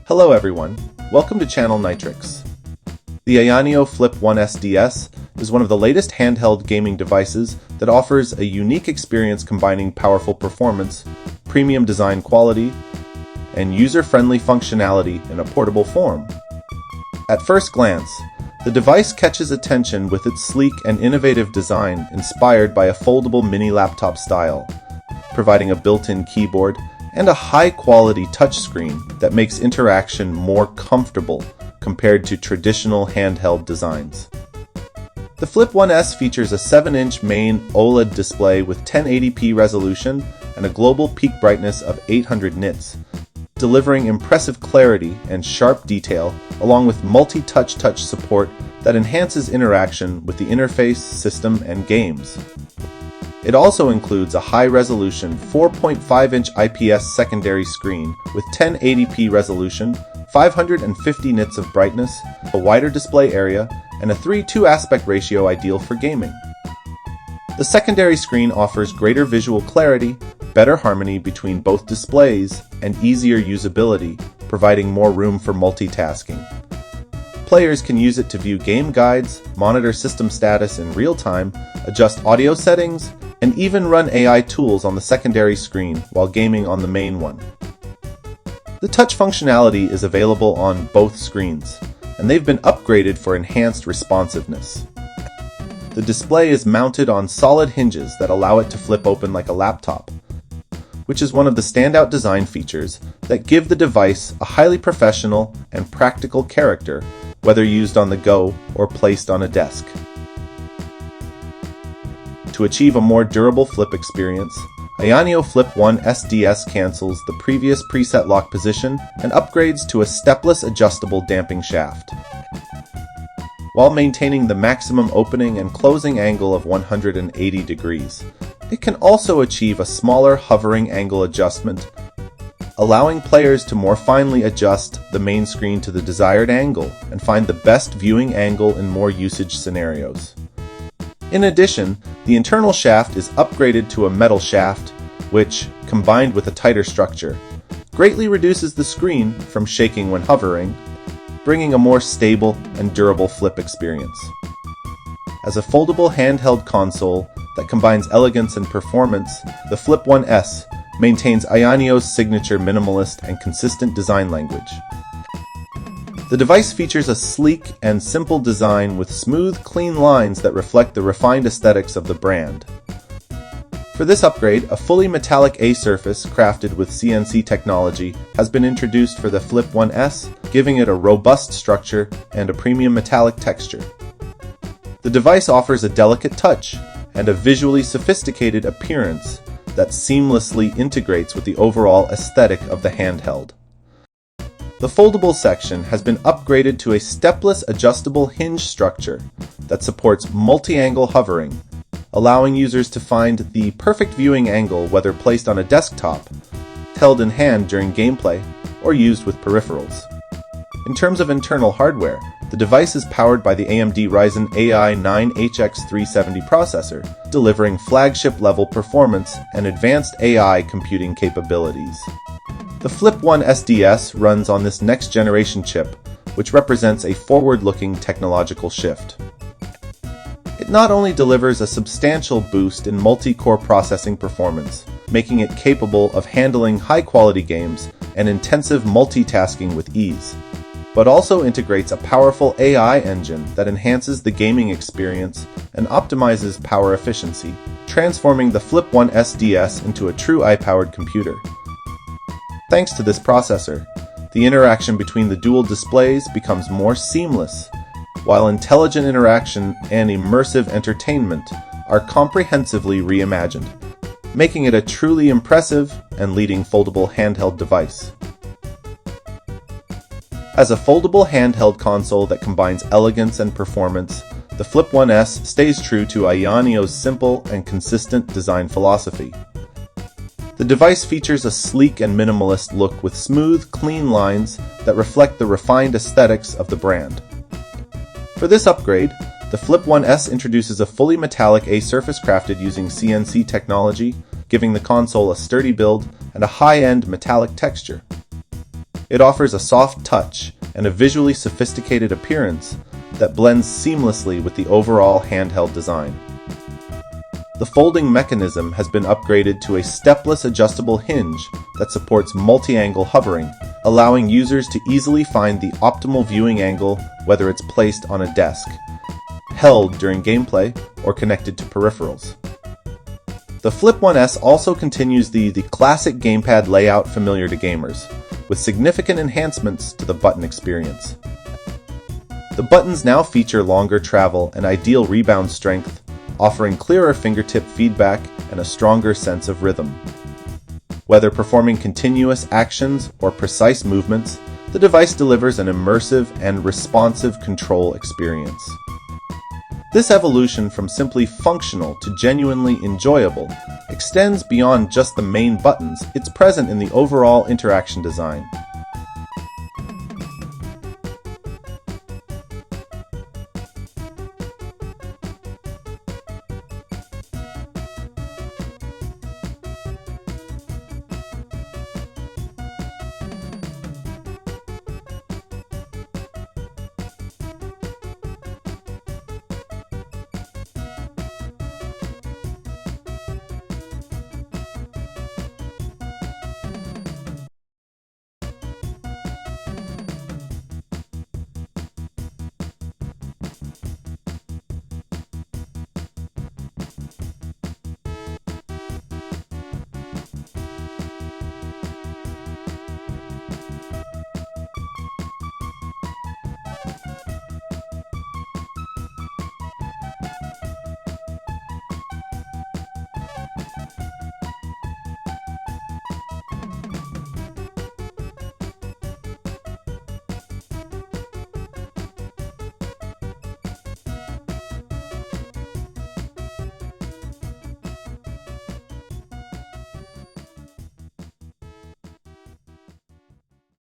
Hello everyone, welcome to Channel Nitrix. The AYANEO Flip One SDS is one of the latest handheld gaming devices that offers a unique experience combining powerful performance, premium design quality, and user-friendly functionality in a portable form. At first glance, the device catches attention with its sleek and innovative design inspired by a foldable mini laptop style, providing a built-in keyboard and a high-quality touchscreen that makes interaction more comfortable compared to traditional handheld designs. The Flip One S features a 7-inch main OLED display with 1080p resolution and a global peak brightness of 800 nits, delivering impressive clarity and sharp detail along with multi-touch support that enhances interaction with the interface, system, and games. It also includes a high-resolution 4.5-inch IPS secondary screen with 1080p resolution, 550 nits of brightness, a wider display area, and a 3:2 aspect ratio ideal for gaming. The secondary screen offers greater visual clarity, better harmony between both displays, and easier usability, providing more room for multitasking. Players can use it to view game guides, monitor system status in real time, adjust audio settings, and even run AI tools on the secondary screen while gaming on the main one. The touch functionality is available on both screens, and they've been upgraded for enhanced responsiveness. The display is mounted on solid hinges that allow it to flip open like a laptop, which is one of the standout design features that give the device a highly professional and practical character, whether used on the go or placed on a desk. To achieve a more durable flip experience, AYANEO Flip One SDS cancels the previous preset lock position and upgrades to a stepless adjustable damping shaft. While maintaining the maximum opening and closing angle of 180 degrees, it can also achieve a smaller hovering angle adjustment, allowing players to more finely adjust the main screen to the desired angle and find the best viewing angle in more usage scenarios. In addition, the internal shaft is upgraded to a metal shaft, which, combined with a tighter structure, greatly reduces the screen from shaking when hovering, bringing a more stable and durable flip experience. As a foldable handheld console that combines elegance and performance, the Flip One S maintains AYANEO's signature minimalist and consistent design language. The device features a sleek and simple design with smooth, clean lines that reflect the refined aesthetics of the brand. For this upgrade, a fully metallic A surface crafted with CNC technology has been introduced for the Flip One S, giving it a robust structure and a premium metallic texture. The device offers a delicate touch and a visually sophisticated appearance that seamlessly integrates with the overall aesthetic of the handheld. The foldable section has been upgraded to a stepless adjustable hinge structure that supports multi-angle hovering, allowing users to find the perfect viewing angle whether placed on a desktop, held in hand during gameplay, or used with peripherals. In terms of internal hardware, the device is powered by the AMD Ryzen AI 9HX370 processor, delivering flagship-level performance and advanced AI computing capabilities. The Flip One SDS runs on this next-generation chip, which represents a forward-looking technological shift. It not only delivers a substantial boost in multi-core processing performance, making it capable of handling high-quality games and intensive multitasking with ease, but also integrates a powerful AI engine that enhances the gaming experience and optimizes power efficiency, transforming the Flip One SDS into a true AI-powered computer. Thanks to this processor, the interaction between the dual displays becomes more seamless, while intelligent interaction and immersive entertainment are comprehensively reimagined, making it a truly impressive and leading foldable handheld device. As a foldable handheld console that combines elegance and performance, the Flip One S stays true to AYANEO's simple and consistent design philosophy. The device features a sleek and minimalist look with smooth, clean lines that reflect the refined aesthetics of the brand. For this upgrade, the Flip One S introduces a fully metallic A surface crafted using CNC technology, giving the console a sturdy build and a high-end metallic texture. It offers a soft touch and a visually sophisticated appearance that blends seamlessly with the overall handheld design. The folding mechanism has been upgraded to a stepless adjustable hinge that supports multi-angle hovering, allowing users to easily find the optimal viewing angle whether it's placed on a desk, held during gameplay, or connected to peripherals. The Flip 1S also continues the classic gamepad layout familiar to gamers, with significant enhancements to the button experience. The buttons now feature longer travel and ideal rebound strength, offering clearer fingertip feedback and a stronger sense of rhythm. Whether performing continuous actions or precise movements, the device delivers an immersive and responsive control experience. This evolution from simply functional to genuinely enjoyable extends beyond just the main buttons. It's present in the overall interaction design,